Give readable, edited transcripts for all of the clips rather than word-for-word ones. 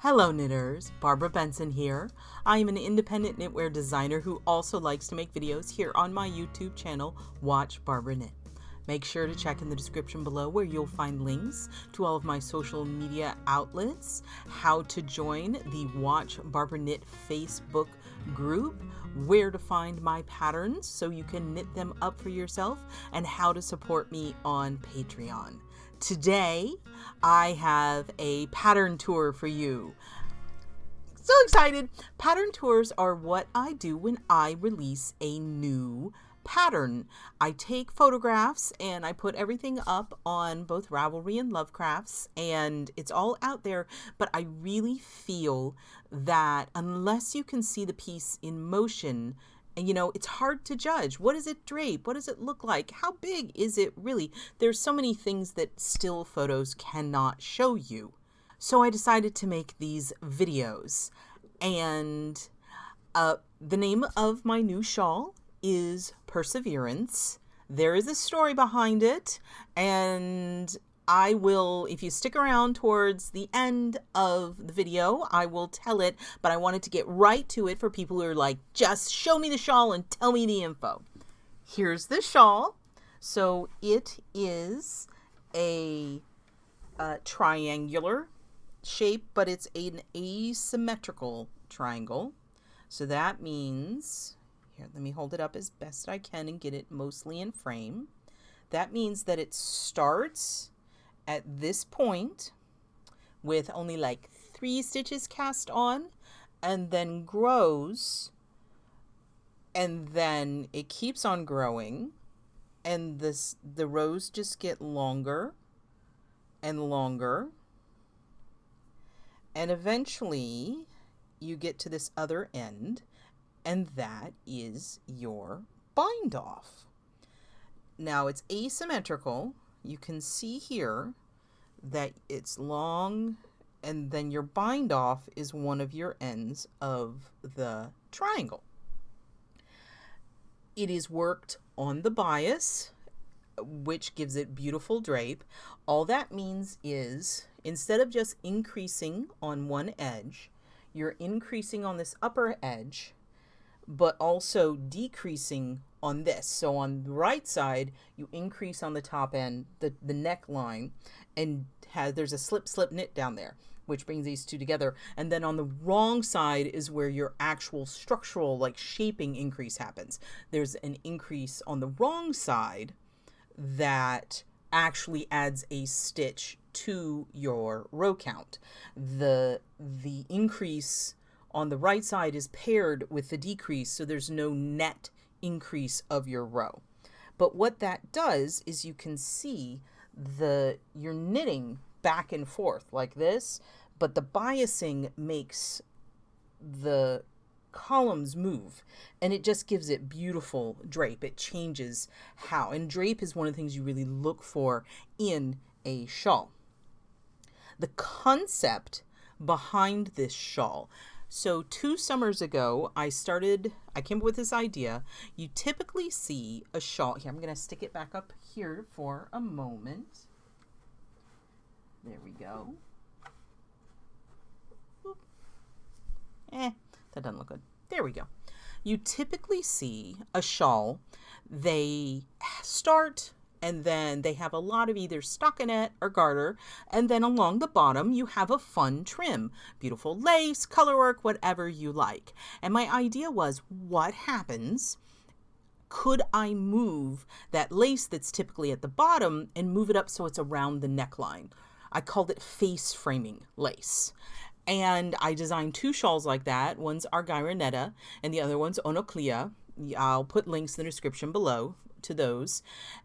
Hello knitters, Barbara Benson here. I am an independent knitwear designer who also likes to make videos here on my YouTube channel, Watch Barbara Knit. Make sure to check in the description below where you'll find links to all of my social media outlets, how to join the Watch Barbara Knit Facebook group, where to find my patterns so you can knit them up for yourself, and how to support me on Patreon. Today, I have a pattern tour for you. So excited! Pattern tours are what I do when I release a new pattern. I take photographs and I put everything up on both Ravelry and Lovecrafts, and it's all out there, but I really feel that unless you can see the piece in motion, and it's hard to judge. What does it drape? What does it look like? How big is it really? There's so many things that still photos cannot show you. So I decided to make these videos. And the name of my new shawl is Perseverance. There is a story behind it, and I will, if you stick around towards the end of the video, I will tell it, but I wanted to get right to it for people who are like, just show me the shawl and tell me the info. Here's the shawl. So it is a triangular shape, but it's an asymmetrical triangle. So that means, here, let me hold it up as best I can and get it mostly in frame. That means that it starts at this point with only like 3 stitches cast on, and then grows, and then it keeps on growing, and the rows just get longer and longer, and eventually you get to this other end, and that is your bind off. Now it's asymmetrical. You can see here that it's long, and then your bind off is one of your ends of the triangle. It is worked on the bias, which gives it beautiful drape. All that means is instead of just increasing on one edge, you're increasing on this upper edge, but also decreasing on this. So on the right side, you increase on the top end, the neckline, and there's a slip knit down there, which brings these two together. And then on the wrong side is where your actual structural, like shaping increase happens. There's an increase on the wrong side that actually adds a stitch to your row count. The increase on the right side is paired with the decrease, so there's no net increase of your row. But what that does is you can see you're knitting back and forth like this, but the biasing makes the columns move, and it just gives it beautiful drape. It changes how, and drape is one of the things you really look for in a shawl. The concept behind this shawl. So 2 summers ago, I came up with this idea. You typically see a shawl. Here, I'm going to stick it back up here for a moment. There we go. That doesn't look good. There we go. You typically see a shawl. They start, and then they have a lot of either stockinette or garter, and then along the bottom you have a fun trim, beautiful lace, colorwork, whatever you like. And my idea was, what happens? Could I move that lace that's typically at the bottom and move it up so it's around the neckline? I called it face framing lace. And I designed 2 shawls like that. One's Argyroneta and the other one's Onoclea. I'll put links in the description below to those.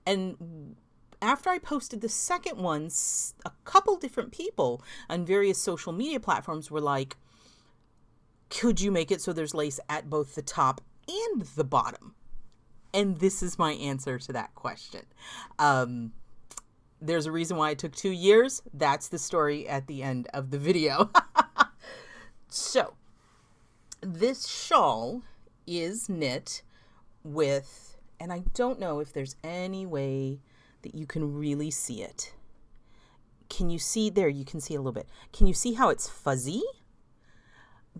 And after I posted the second one, a couple different people on various social media platforms were like, could you make it so there's lace at both the top and the bottom? And this is my answer to that question. There's a reason why it took 2 years. That's the story at the end of the video. So this shawl is knit with, and I don't know if there's any way that you can really see it. Can you see there? You can see a little bit. Can you see how it's fuzzy?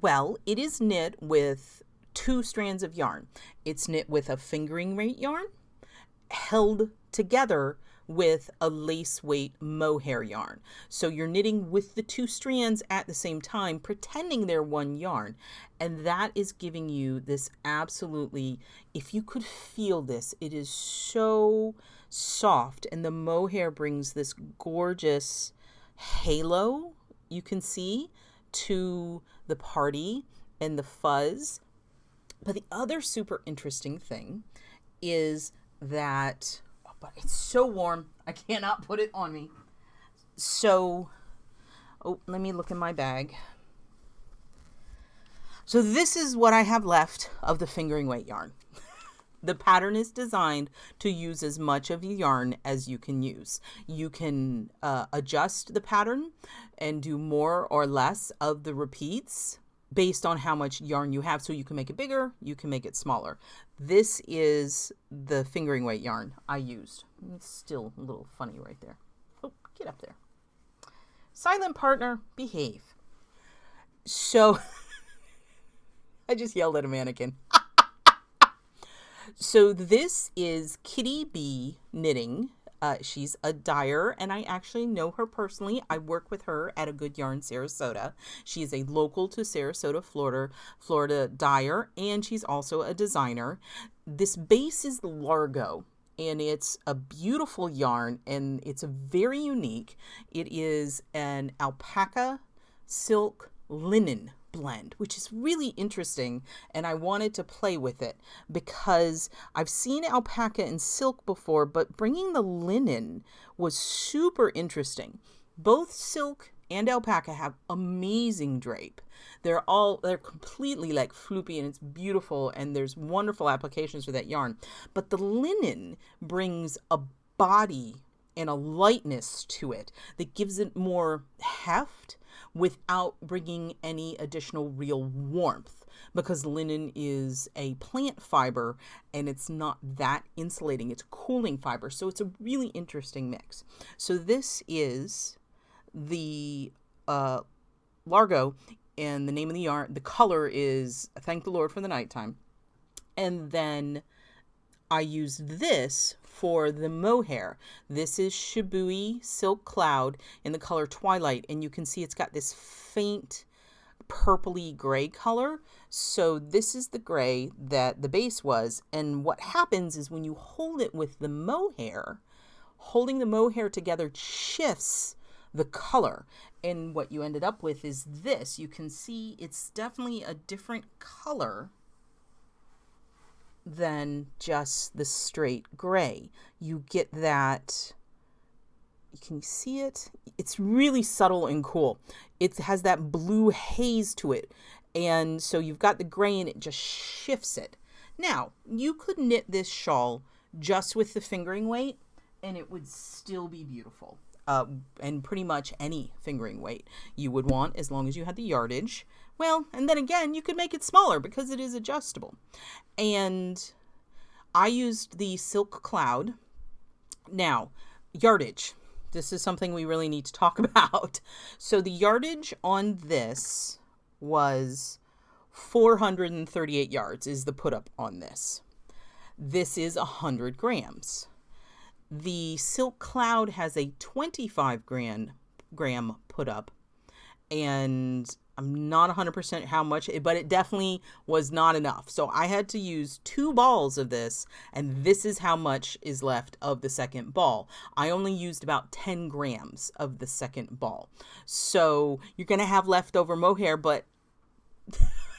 Well, it is knit with 2 strands of yarn. It's knit with a fingering weight yarn held together with a lace weight mohair yarn. So you're knitting with the 2 strands at the same time, pretending they're one yarn. And that is giving you this absolutely, if you could feel this, it is so soft. And the mohair brings this gorgeous halo, you can see, to the party and the fuzz. But the other super interesting thing is that, oh, but it's so warm, I cannot put it on me. So, oh, let me look in my bag. So this is what I have left of the fingering weight yarn. The pattern is designed to use as much of the yarn as you can use. You can adjust the pattern and do more or less of the repeats based on how much yarn you have. So you can make it bigger, you can make it smaller. This is the fingering weight yarn I used. It's still a little funny right there. Oh, get up there. Silent partner, behave. So, I just yelled at a mannequin. So this is Kitty B Knitting. She's a dyer, and I actually know her personally. I work with her at A Good Yarn Sarasota. She is a local to Sarasota, Florida dyer, and she's also a designer. This base is Largo, and it's a beautiful yarn, and it's a very unique. It is an alpaca silk linen blend, which is really interesting, and I wanted to play with it because I've seen alpaca and silk before, but bringing the linen was super interesting. Both silk and alpaca have amazing drape. They're completely like floopy, and it's beautiful, and there's wonderful applications for that yarn. But the linen brings a body and a lightness to it that gives it more heft without bringing any additional real warmth, because linen is a plant fiber and it's not that insulating. It's cooling fiber. So it's a really interesting mix. So this is the Largo, and the name of the yarn, the color is Thank the Lord for the Nighttime. And then I used this for the mohair. This is Shibui Silk Cloud in the color Twilight, and you can see it's got this faint purpley gray color. So this is the gray that the base was, and what happens is when you hold it with the mohair, holding the mohair together shifts the color, and what you ended up with is this. You can see it's definitely a different color than just the straight gray. You get that, can you see it? It's really subtle and cool. It has that blue haze to it. And so you've got the gray and it just shifts it. Now, you could knit this shawl just with the fingering weight and it would still be beautiful. And pretty much any fingering weight you would want, as long as you had the yardage. Well, and then again, you could make it smaller because it is adjustable. And I used the Silk Cloud. Now, yardage. This is something we really need to talk about. So the yardage on this was 438 yards is the put up on this. This is 100 grams. The Silk Cloud has a 25 gram put up, and I'm not 100% how much, but it definitely was not enough. So I had to use 2 balls of this, and this is how much is left of the second ball. I only used about 10 grams of the second ball. So you're going to have leftover mohair, but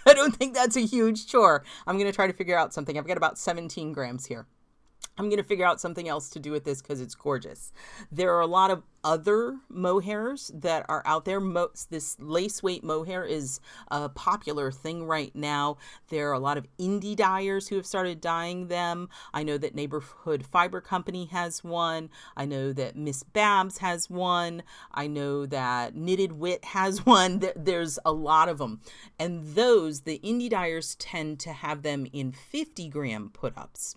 I don't think that's a huge chore. I'm going to try to figure out something. I've got about 17 grams here. I'm going to figure out something else to do with this because it's gorgeous. There are a lot of other mohairs that are out there. This lace weight mohair is a popular thing right now. There are a lot of indie dyers who have started dyeing them. I know that Neighborhood Fiber Company has one. I know that Miss Babs has one. I know that Knitted Wit has one. There's a lot of them. And those, the indie dyers tend to have them in 50 gram put-ups.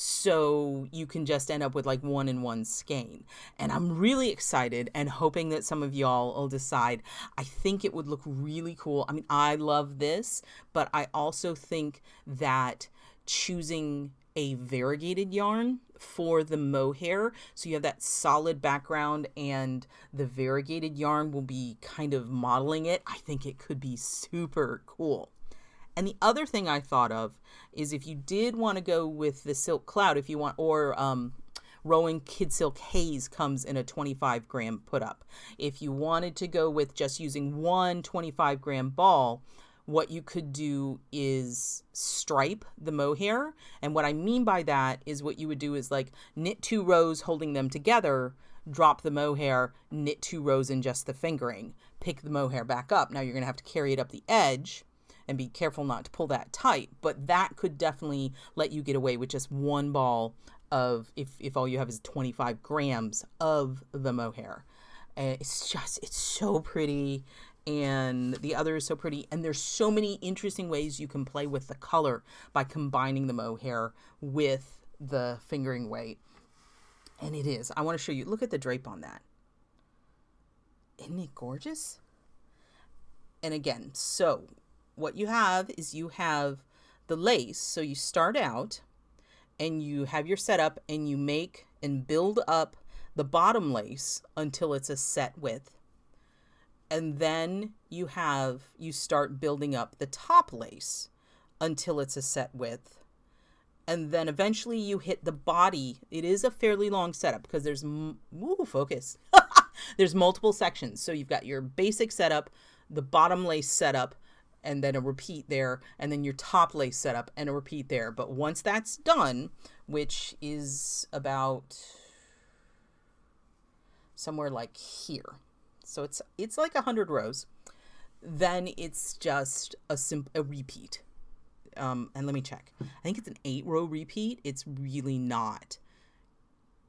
So you can just end up with like 1-in-1 skein. And I'm really excited and hoping that some of y'all will decide. I think it would look really cool. I mean, I love this, but I also think that choosing a variegated yarn for the mohair, so you have that solid background and the variegated yarn will be kind of modeling it. I think it could be super cool. And the other thing I thought of is if you did want to go with the silk cloud, if you want, or Rowan Kid Silk Haze comes in a 25-gram put up. If you wanted to go with just using one 25-gram ball, what you could do is stripe the mohair. And what I mean by that is what you would do is like knit 2 rows holding them together, drop the mohair, knit 2 rows in just the fingering, pick the mohair back up. Now you're going to have to carry it up the edge and be careful not to pull that tight, but that could definitely let you get away with just one ball of, if all you have is 25 grams of the mohair. It's so pretty, and the other is so pretty, and there's so many interesting ways you can play with the color by combining the mohair with the fingering weight. And it is, I want to show you, look at the drape on that. Isn't it gorgeous? And again, so what you have is you have the lace. So you start out and you have your setup and you make and build up the bottom lace until it's a set width. And then you start building up the top lace until it's a set width. And then eventually you hit the body. It is a fairly long setup because there's, focus. There's multiple sections. So you've got your basic setup, the bottom lace setup, and then a repeat there, and then your top lace setup and a repeat there. But once that's done, which is about somewhere like here, so it's like 100 rows, then it's just a repeat. And let me check. I think it's an 8-row repeat. It's really not.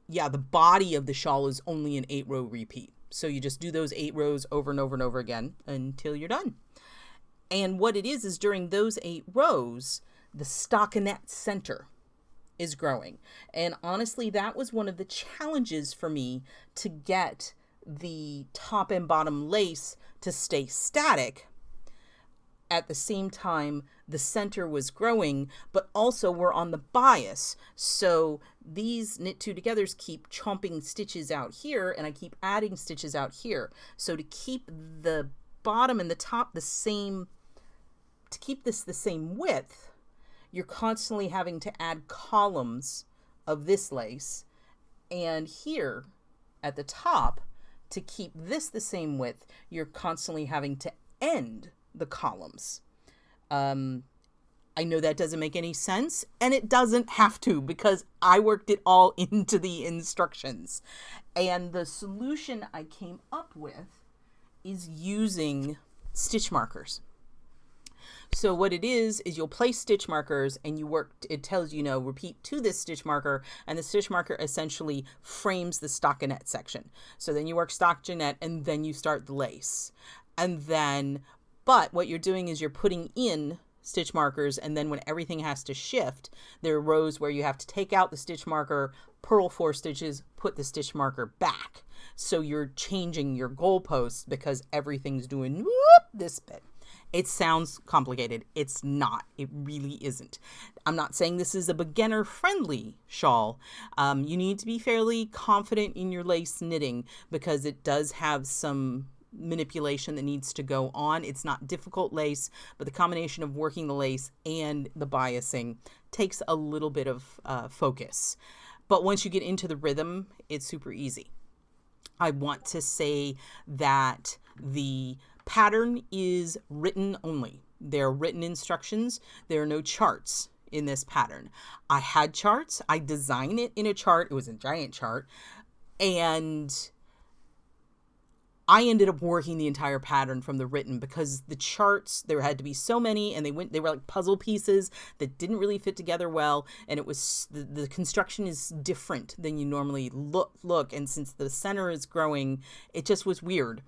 Yeah, the body of the shawl is only an 8-row repeat. So you just do those 8 rows over and over and over again until you're done. And what it is during those 8 rows, the stockinette center is growing. And honestly, that was one of the challenges for me to get the top and bottom lace to stay static. At the same time, the center was growing, but also we're on the bias. So these knit 2 togethers keep chomping stitches out here, and I keep adding stitches out here. So to keep the bottom and the top the same, to keep this the same width, you're constantly having to add columns of this lace. And here at the top, to keep this the same width, you're constantly having to end the columns. I know that doesn't make any sense, and it doesn't have to because I worked it all into the instructions. And the solution I came up with is using stitch markers. So what it is you'll place stitch markers and you work, it tells you, repeat to this stitch marker, and the stitch marker essentially frames the stockinette section. So then you work stockinette and then you start the lace. And then, but what you're doing is you're putting in stitch markers, and then when everything has to shift, there are rows where you have to take out the stitch marker, purl 4 stitches, put the stitch marker back. So you're changing your goalposts because everything's doing this bit. It sounds complicated. It's not. It really isn't. I'm not saying this is a beginner-friendly shawl. You need to be fairly confident in your lace knitting because it does have some manipulation that needs to go on. It's not difficult lace, but the combination of working the lace and the biasing takes a little bit of focus. But once you get into the rhythm, it's super easy. I want to say that the pattern is written only. There are written instructions. There are no charts in this pattern. I had charts. I designed it in a chart. It was a giant chart. And I ended up working the entire pattern from the written because the charts, there had to be so many, and they were like puzzle pieces that didn't really fit together well. And it was, the construction is different than you normally look. And since the center is growing, it just was weird.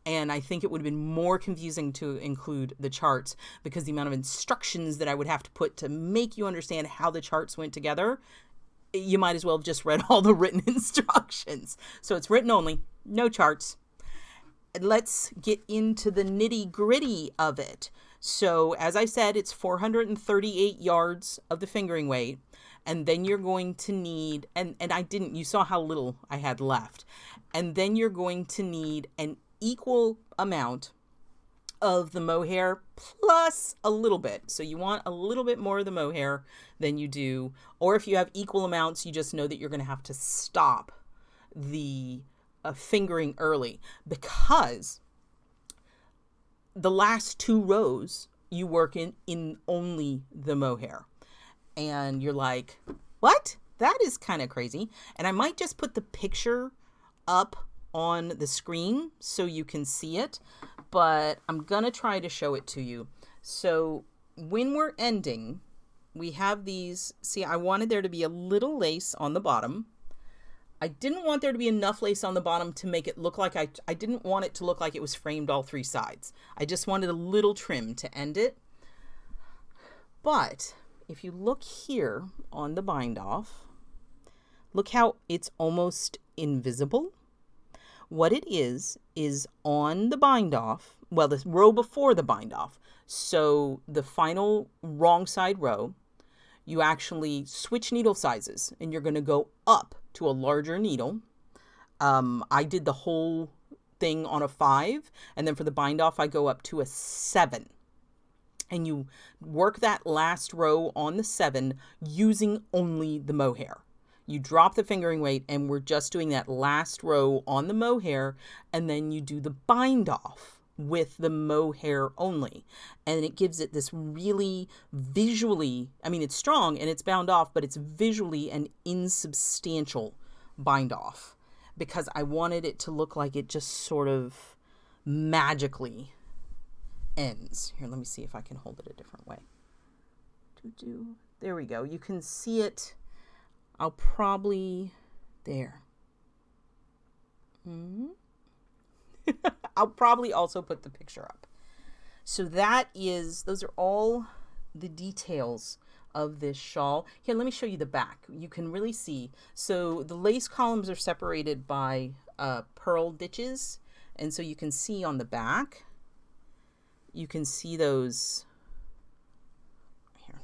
And I think it would have been more confusing to include the charts because the amount of instructions that I would have to put to make you understand how the charts went together you might as well have just read all the written instructions. So it's written only, no charts. Let's get into the nitty gritty of it. So as I said, it's 438 yards of the fingering weight. And then you're going to need, and you saw how little I had left. And then you're going to need an equal amount of the mohair plus a little bit. So you want a little bit more of the mohair than you do. Or if you have equal amounts, you just know that you're going to have to stop the fingering early, because the last 2 rows you work in only the mohair. And you're like, what? That is kind of crazy. And I might just put the picture up on the screen so you can see it, but I'm going to try to show it to you. So when we're ending, we have these, see, I wanted there to be a little lace on the bottom. I didn't want there to be enough lace on the bottom to make it look like, I didn't want it to look like it was framed all 3 sides. I just wanted a little trim to end it. But if you look here on the bind off, look how it's almost invisible. What it is on the bind off, well, the row before the bind off, so the final wrong side row, you actually switch needle sizes and you're going to go up to a larger needle. I did the whole thing on a 5, and then for the bind off, I go up to a 7. And you work that last row on the 7 using only the mohair. You drop the fingering weight and we're just doing that last row on the mohair, and then you do the bind off with the mohair only. And it gives it this really visually, I mean, it's strong and it's bound off, but it's visually an insubstantial bind off, because I wanted it to look like it just sort of magically ends. Here, let me see if I can hold it a different way. There we go. You can see it. I'll probably, there. I'll probably also put the picture up. So those are all the details of this shawl. Here, let me show you the back. You can really see. So the lace columns are separated by pearl ditches. And so you can see on the back, you can see those here.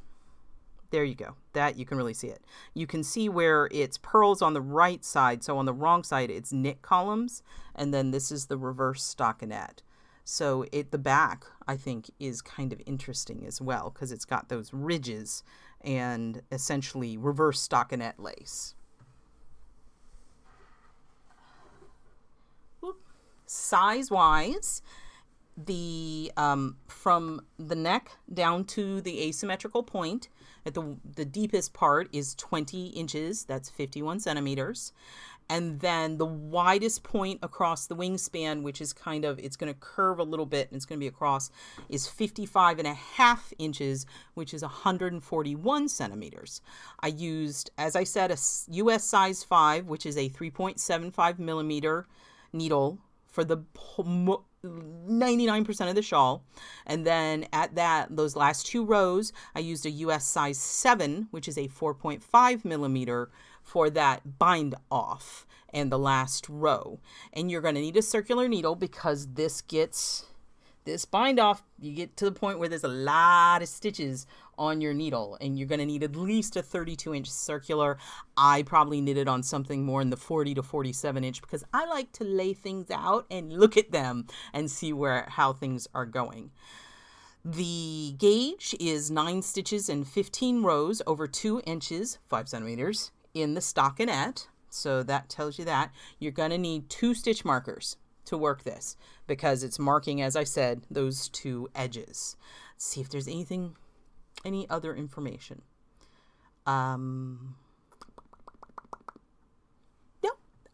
There you go. That you can really see it. You can see where it's pearls on the right side. So on the wrong side, it's knit columns. And then this is the reverse stockinette. So the back, I think, is kind of interesting as well, because it's got those ridges and essentially reverse stockinette lace. Size-wise, from the neck down to the asymmetrical point at the deepest part is 20 inches. That's 51 centimeters. And then the widest point across the wingspan, which is kind of, it's going to curve a little bit and it's going to be across, is 55.5 inches, which is 141 centimeters. I used, as I said, a US size 5, which is a 3.75 millimeter needle for the 99% of the shawl. And then at those last 2 rows, I used a US size 7, which is a 4.5 millimeter for that bind off and the last row. And you're going to need a circular needle, because this bind off, you get to the point where there's a lot of stitches on your needle, and you're going to need at least a 32-inch circular. I probably knitted on something more in the 40 to 47 inch, because I like to lay things out and look at them and see how things are going. The gauge is 9 stitches and 15 rows over 2 inches, 5 centimeters in the stockinette. So that tells you that. You're going to need 2 stitch markers to work this, because it's marking, as I said, those 2 edges. Let's see if there's any other information. No,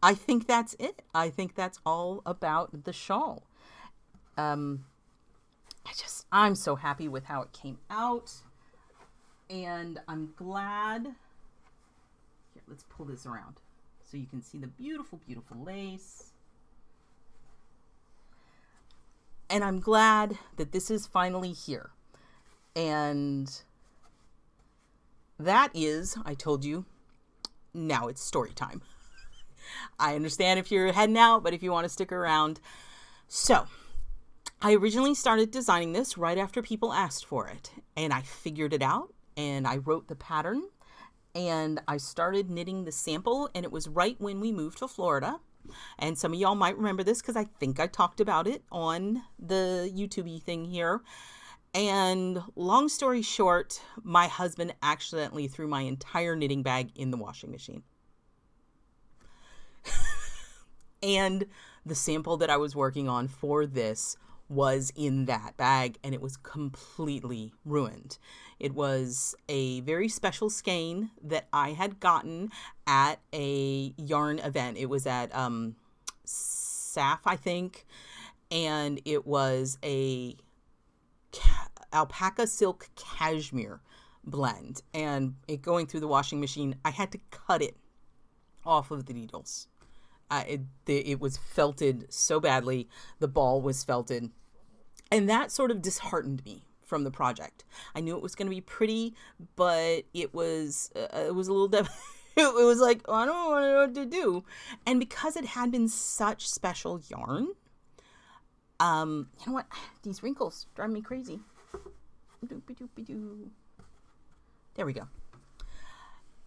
I think that's it. I think that's all about the shawl. I'm so happy with how it came out, and I'm glad. Here, let's pull this around so you can see the beautiful, beautiful lace. And I'm glad that this is finally here. And that is, I told you, now it's story time. I understand if you're heading out, but if you want to stick around. So I originally started designing this right after people asked for it, and I figured it out, and I wrote the pattern, and I started knitting the sample, and it was right when we moved to Florida. And some of y'all might remember this because I think I talked about it on the YouTube thing here. And long story short, my husband accidentally threw my entire knitting bag in the washing machine. And the sample that I was working on for this was in that bag, and it was completely ruined. It was a very special skein that I had gotten at a yarn event. It was at SAF, I think, and it was a alpaca silk cashmere blend, and it going through the washing machine, I had to cut it off of the needles. It was felted so badly. The ball was felted, and that sort of disheartened me from the project. I knew it was going to be pretty, but it was a little it was like, oh, I don't know what to do. And because it had been such special yarn, you know what? These wrinkles drive me crazy. There we go.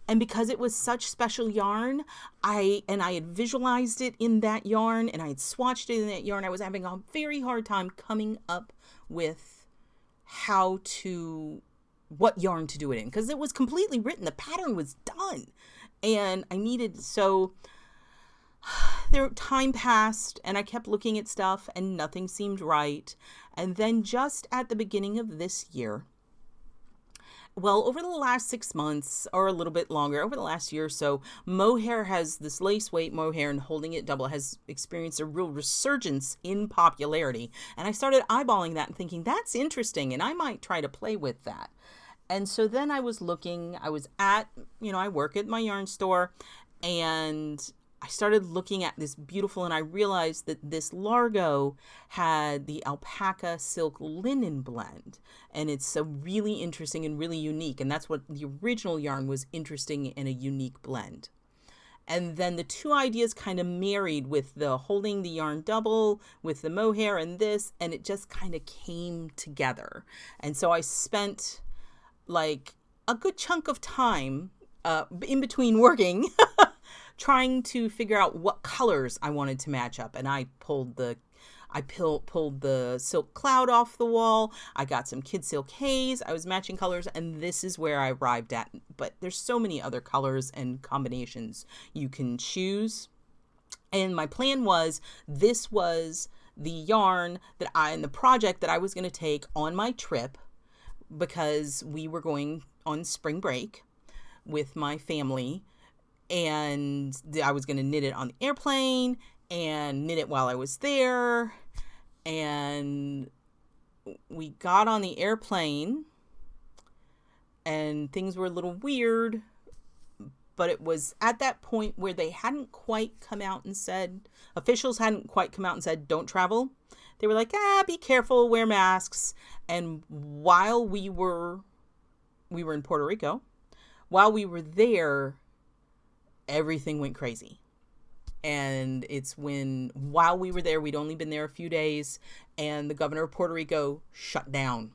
And because it was such special yarn, I had visualized it in that yarn, and I had swatched it in that yarn, I was having a very hard time coming up with what yarn to do it in, because it was completely written. The pattern was done, and time passed, and I kept looking at stuff, and nothing seemed right. And then just at the beginning of this year, well, over the last 6 months or a little bit longer, over the last year or so, Mohair has this lace weight Mohair, and holding it double has experienced a real resurgence in popularity. And I started eyeballing that and thinking, that's interesting, and I might try to play with that. And so then I was at, I work at my yarn store, and I started looking at this beautiful, and I realized that this Largo had the alpaca silk linen blend, and it's a really interesting and really unique, and that's what the original yarn was, interesting in a unique blend. And then the two ideas kind of married with the holding the yarn double with the Mohair and this, and it just kind of came together. And so I spent like a good chunk of time in between working trying to figure out what colors I wanted to match up. And I pulled the silk cloud off the wall. I got some kid silk haze. I was matching colors, and this is where I arrived at. But there's so many other colors and combinations you can choose. And my plan was, this was the yarn and the project that I was going to take on my trip, because we were going on spring break with my family, and I was going to knit it on the airplane and knit it while I was there. And we got on the airplane, and things were a little weird, but it was at that point where they hadn't quite come out and said, officials hadn't quite come out and said, don't travel. They were like, be careful, wear masks. And while we were in Puerto Rico, while we were there, everything went crazy. And it's while we were there, we'd only been there a few days, and the governor of Puerto Rico shut down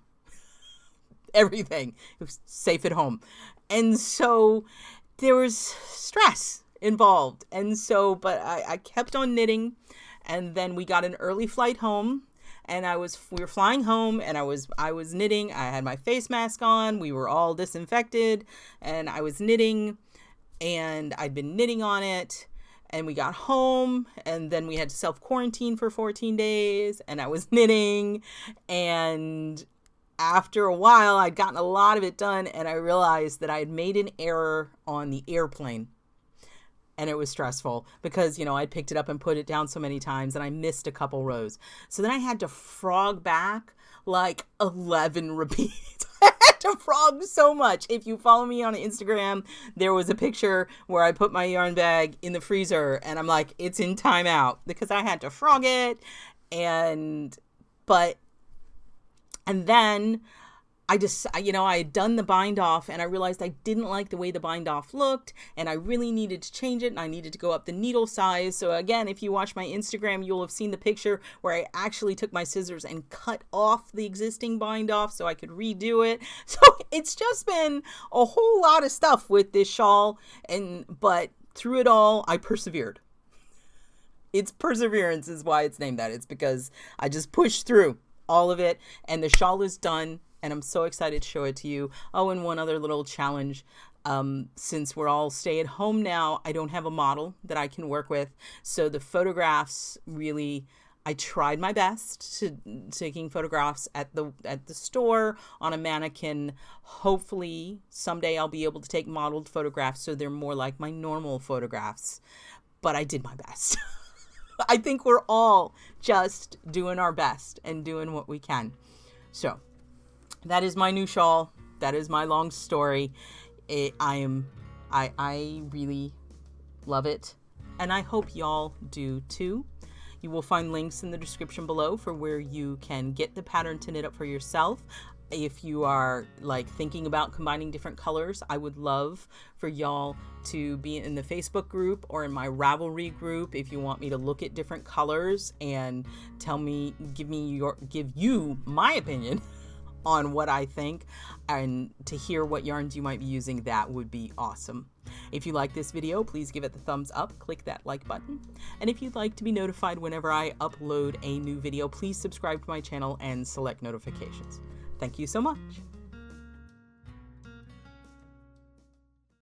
everything. It was safe at home. And so there was stress involved. And so, but I kept on knitting, and then we got an early flight home, and we were flying home, and I was knitting. I had my face mask on. We were all disinfected, and I was knitting, and I'd been knitting on it. And we got home, and then we had to self-quarantine for 14 days, and I was knitting. And after a while, I'd gotten a lot of it done, and I realized that I had made an error on the airplane. And it was stressful because, I picked it up and put it down so many times, and I missed a couple rows. So then I had to frog back like 11 repeats. I had to frog so much. If you follow me on Instagram, there was a picture where I put my yarn bag in the freezer, and I'm like, it's in timeout, because I had to frog it. And then I had done the bind off and I realized I didn't like the way the bind off looked and I really needed to change it and I needed to go up the needle size. So again, if you watch my Instagram, you'll have seen the picture where I actually took my scissors and cut off the existing bind off so I could redo it. So it's just been a whole lot of stuff with this shawl, but through it all, I persevered. It's perseverance is why it's named that. It's because I just pushed through all of it and the shawl is done. And I'm so excited to show it to you. Oh, and one other little challenge. Since we're all stay at home now, I don't have a model that I can work with. So the photographs really, I tried my best to taking photographs at the store on a mannequin. Hopefully someday I'll be able to take modeled photographs so they're more like my normal photographs. But I did my best. I think we're all just doing our best and doing what we can. So that is my new shawl. That is my long story. I really love it. And I hope y'all do too. You will find links in the description below for where you can get the pattern to knit up for yourself. If you are like thinking about combining different colors, I would love for y'all to be in the Facebook group or in my Ravelry group if you want me to look at different colors and give you my opinion on what I think, and to hear what yarns you might be using. That would be awesome. If you like this video, please give it the thumbs up, click that like button, and if you'd like to be notified whenever I upload a new video, please subscribe to my channel and select notifications. Thank you so much.